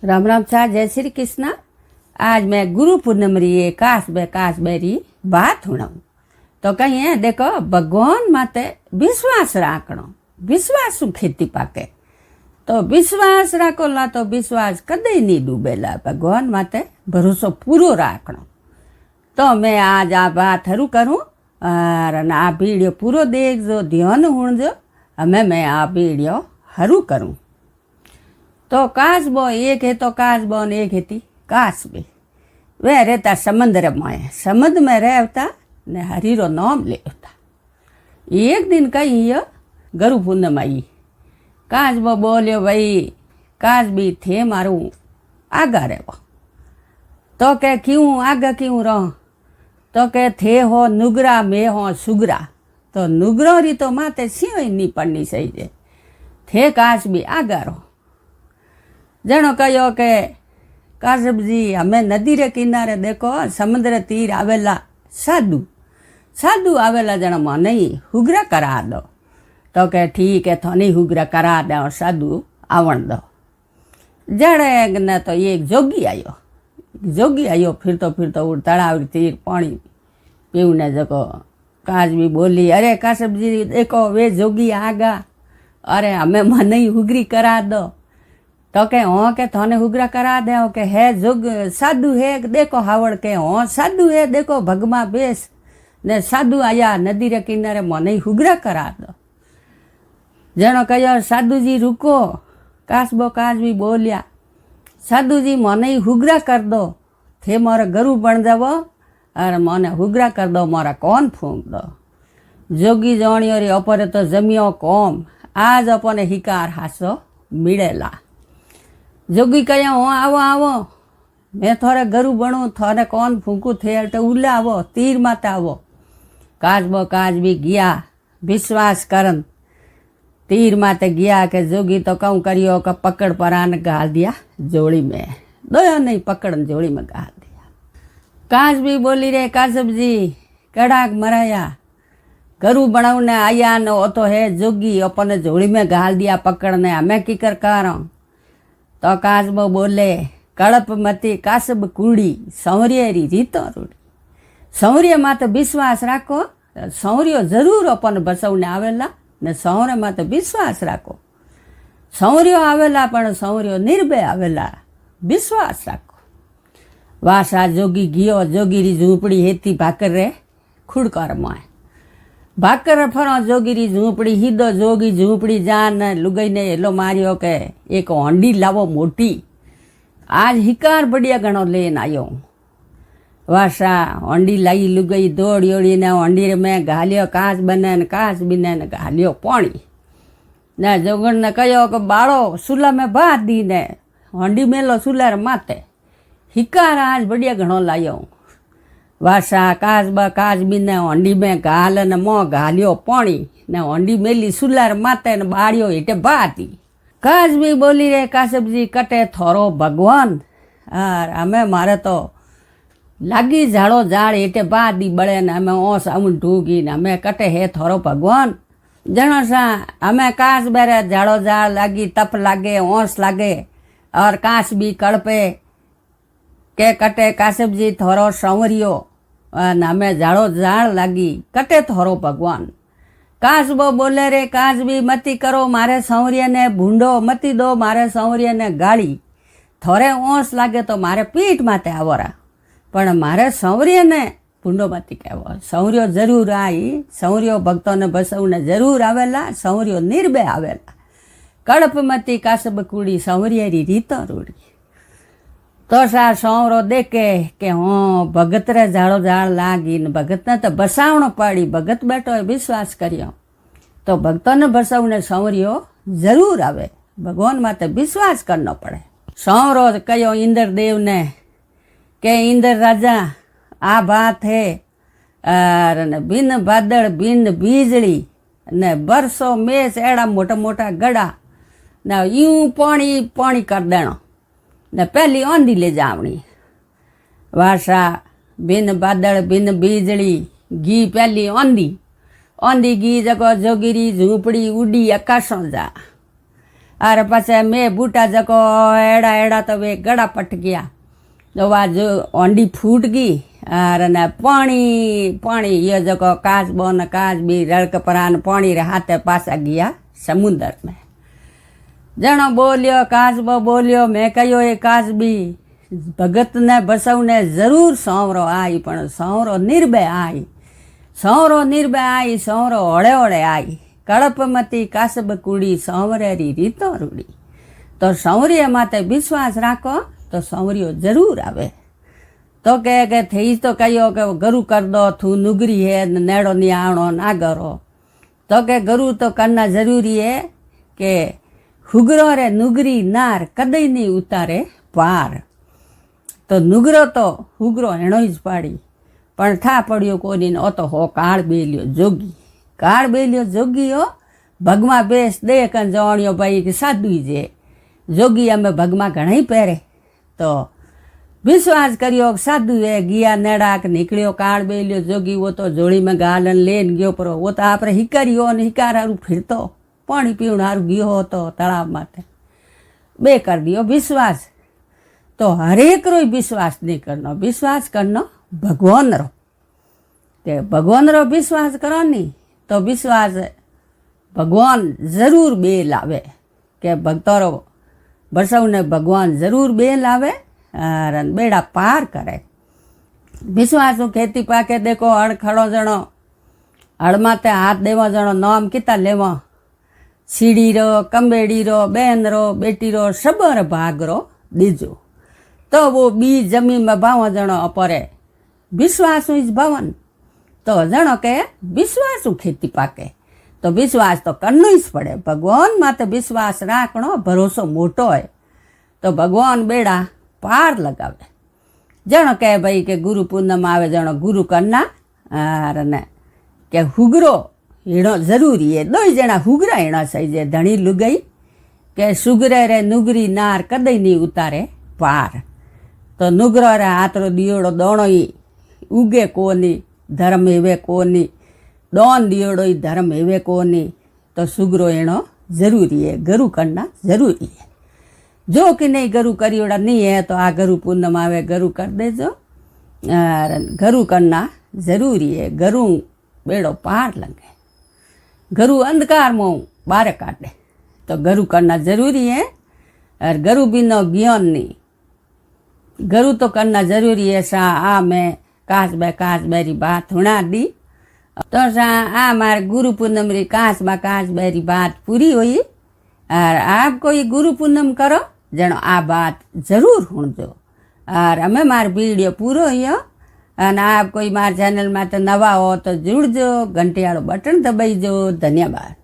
राम राम छा। जय श्री कृष्ण। आज मैं गुरु पूर्णिमा रे काश बेरी बात हुणाऊं तो कहीं देखो भगवान माते विश्वास राखणो। विश्वास शू खेती पाके तो विश्वास राखो ला तो विश्वास कदे नहीं डूबेला। भगवान माते भरोसो पूरो राखणो। तो मैं आज आ बात हरू करूँ और आ वीडियो पूरो देखजो, ध्यान हुणजो। मैं आ वीडियो हरू करूँ। तो कासबो एक है तो कासबो ने एक थी कासबी। वे रहता समुद्र में, समुद्र में रहता ने हरीरो नाम लेता। एक दिन कही गुरु पूर्णिमा आई। कासबो बोलियो भाई कासबी थे मारू आगा रहो। तो के क्यों आगा क्यों रहो? तो के थे हो नुगरा में हो सुगरा। तो नुगरो री तो माते सिंह नहीं पड़नी सही जे थे कासबी आगा रहो। जनो कहो के कासब जी हमें नदी रे किनारे देखो समुद्र तीर आवेला साधु आवेला जनो मन हुगरा करा दो। तो के ठीक है थोनी हुगरा करा दो साधु आवण दो। जड़े न तो एक जोगी आयो फिरतो तड़ाव तीर पानी पीवने जको। कासबी बोली अरे कासब जी देखो वे जोगी आगा, अरे हमें मन हुगरी करा दो। तो के हों के थोने हुगरा करा दे के है जोग साधु है देखो हावड़ के हों साधु है देखो भगमा बेस ने साधु आया नदी रे किनारे मन हुगरा करा दो। जनो कहो साधु जी रुको। कासबी बोलिया साधु जी मन हुगरा कर दो थे मारा गरु बन जावो और मन हुगरा कर दो मारा कौन फूंक दो। जोगी जानियो रे अपरे तो जमियो कौम आज अपने हिकार हासो मिलेला। जोगी कहो हो आवो मैं थोड़े गरु बनू थोड़े कौन फूंकू थे तो उले आवो तीर माते आवो। कासबी गया विश्वास करन तीर माते गया के जोगी तो कहूँ करियो का पकड़ परान गाल दिया जोड़ी में। दो नहीं पकड़न जोड़ी में गाल दिया। कासबी बोली रे कासब जी कड़ाक मराया गरु बनाऊने आया न वो तो है जोगी अपने जोड़ी में गाल दिया पकड़ने हमें की कर तो कासबो बोले कड़प मती कासब कूड़ी सौर्यरी रीतो रूड़ी। सौर्य माते विश्वास राखो सौर्य जरूर अपन बसवने आवेला ने सौर्य माते विश्वास राखो। सौर्य आवेला पण सौर्य निर्भय आवेला विश्वास राखो। वासा जोगी गियो जोगीरी झूंपड़ी हेती भाकर रे खुड़कर माय भाकर फरो जोगीरी झूंपड़ी हीदो जोगी झूंपड़ी जान लुगाई ने हेलो मारियो के एक होंडी लावो मोटी आज हिकार बढ़िया घणो लेन आयो। वासा होंडी लाई लुगाई दौड़ी ने होंडी में घालियो कास बिने ने घालियो पानी ने जोगण ने कहो कि बाड़ो सुला में बात दी ने होंडी मेलो सुलार माते हिकार आज बढ़िया घणो लायो। वासा कासबी ने होंडी में घाल ने मों घालियो पानी ने होंडी मेली सुलार माते ने बाड़ियो हेठे बाती। कासबी बोली रे कासब जी कटे थोरो भगवान और हमें मारे तो लागी झाड़ो झाड़ हेठे बादी बड़े ने हमें ओस आऊं ढूगी ने हमें कटे है थोरो भगवान। जनो सा हमें कास बेरे झाड़ो झाड़ लागी तप लागे ओस लागे और कासबी कड़पे के कटे कासब जी थोरो संवरियो और हमें झाड़ो झाड़ लागी कटे थोरो भगवान। कासबो बोले रे कासबी मती करो मारे संवरिया ने भूंडो मती दो मारे संवरिया ने गाड़ी थोड़े ओस लागे तो मारे पीठ माते आवरा पण मारे संवरिया ने भूंडो मती कहो। संवरियो जरूर आई संवरियो भक्तों ने बसवने जरूर आवेला संवरियो निर्भय आवेला। कड़प मती कासब कूड़ी संवरियारी रीतो रूड़ी। तो सा सौरो देखे के हाँ भगत रे झाड़ो झाड़ लागी ने भगत ने तो बसावणो पड़ी। भगत बैठो विश्वास करियो तो भक्तों ने बसावने संवरियो जरूर आवे। भगवान माते विश्वास करना पड़े। सौरो कहो इंद्र देव ने के इंद्र राजा आ बात है और न बिन बादल बिन बीजली ने बरसो मेस एड़ा मोटा मोटा गड़ा न यूं पानी कर देनो ने पहली आंधी ले जावनी। वासा बिन बादल बिन बीजली घी पहली आंधी घी जगो जोगिरी झूंपड़ी उड़ी आकाशों जा अरे पाछे मैं बूटा जको एड़ा एड़ा तो वे गड़ा पट गया तो आज ओंडी फूट गई अरे ने पानी ये जको काचबो ने काचबी रड़क परान पानी रे हाथे पासा गया समुंदर में। जणो बोलियो काचबो बोलियो मैं कहो ए काचबी भगत ने बसव ने जरूर सांवरो आई पण सांवरो निर्भय आई सांवरो ओड़े ओड़े आई कड़पमती कासब कूड़ी सांवरेरी रीतो रूड़ी। तो सांवरिया माते विश्वास राखो तो सांवरियो जरूर आवे। तो के थी तो कहो के गरु कर दो थू नुगरी है नेड़ो नहीं आणो ना करो तो के गरु तो करना जरूरी है के हुगरो रे नुगरी नार कदई नहीं उतारे पार। तो नुगरो तो हुगरो एणो ज पाड़ी पण था पड़ियो कोनी ओ तो हो काळ बेलियो जोगी हो भगमा बेस दे कन जवाणियो भाई के साधु जे जोगी अमे भगमा घणाई पहरे। तो विश्वास करियो साधु है गिया नेड़ाक निकलियो काळ बेलियो जोगी वो तो जोड़ी में गालन लेन गयो परो वो तो आपरे हिकारियो ने हिकारारू फिरतो पानी पीवण हारू गयो होतो तळाव माथे बे कर दियो विश्वास। तो हरेक रो विश्वास नहीं करनो विश्वास करनो भगवान रो ते भगवान रो विश्वास करो नी तो विश्वास भगवान जरूर बे लावे के भक्तो रो बसव ने भगवान जरूर बे लावे और बेड़ा पार करे। विश्वास खेती पाके देखो हड़ खड़ो जणो हड़ माते हाथ देवा जणो नाम किता लेवा सीढ़ी रो कंबेड़ी रो बेन रो बेटी रो सबर भाग रो दीजो तो वो बी जमीन में भाव जणो अपरे विश्वास इज भवन। तो जणो के विश्वास खेती पाके तो विश्वास तो करनो ही पड़े भगवान माते विश्वास राखनो भरोसो मोटो है तो भगवान बेड़ा पार लगावे। जणो के भाई के गुरु पूनम आवे जणो गुरु करना और ने के हुगरो हीणो जरूरी है दो जना हुगरा हीणा सही जे धणी लुगई के सुगरे रे नुगरी नार कदई नहीं उतारे पार। तो नुगरो रे हाथरो दियोड़ो दोणो ही उगे कोनी धर्म हेवे कोनी दोन दियोड़ो ही धर्म हेवे कोनी। तो सुगरो एणो जरूरी है गरु करना जरूरी है। जो कि नहीं गरु करियोड़ा नहीं है तो आ गरु पूनम आवे गरु कर देजो और गरु करना जरूरी है। गरु बेड़ो पार लगे गरु अंधकार में बाहर काटे तो गरु करना जरूरी है। और गरु बिना ज्ञान नहीं गरु तो करना जरूरी है। सा आ मैं काश बेरी बात हुणा दी तो सा आ मारे गुरु पूनम री काश बेरी बात पूरी हुई। और आप कोई गुरु पूनम करो जनो आ बात जरूर हुणजो। और अमे मार वीडियो पूरो हुयो और आप कोई मार चैनल में तो नवा हो तो जुड़जो घंटी वालो बटन दबाईजो। धन्यवाद।